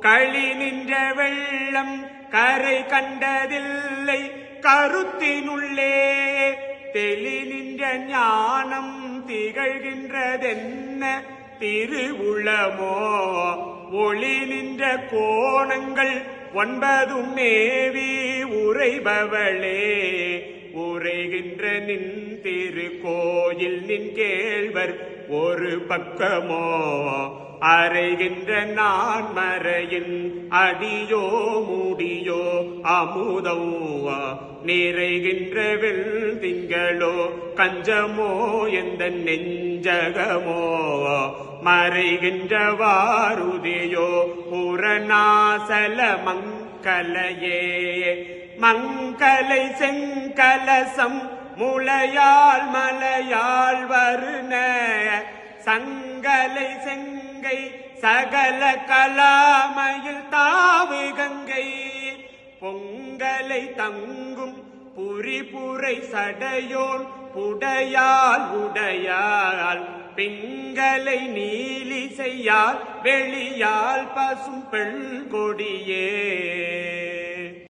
களி நின்ற வெள்ளம் கரை கண்டதில்லை கருத்தினுள்ளே தெளி நின்ற ஞானம் திகழ்கின்றதென்ன திருவுளமோ ஒளி நின்ற கோணங்கள் 9 மேவி உரைபவளே உரைகின்ற நின் திருக்கோயில் நின் கேள்வர் ஒரு பக்கமோ அறைகின்ற நான் மறையின் அடியோ முடியோ அமுதோ நிறைகின்ற வெள் திங்களோ கஞ்சமோ எந்த நெஞ்சகமோ மறைகின்ற வாருதியோ புறநாசல மங்கலையே மங்கலை செங்கலசம் முளையால் மலையாள் வருண சங்கலை செங்கை சகல கலாமையில் தாவு கங்கை பொங்கலை தங்கும் புரிபுரை சடையோன் புடையால் உடையால் பிங்களை நீலி செய்யால் வெளியால் பசும் பெண் கொடியே.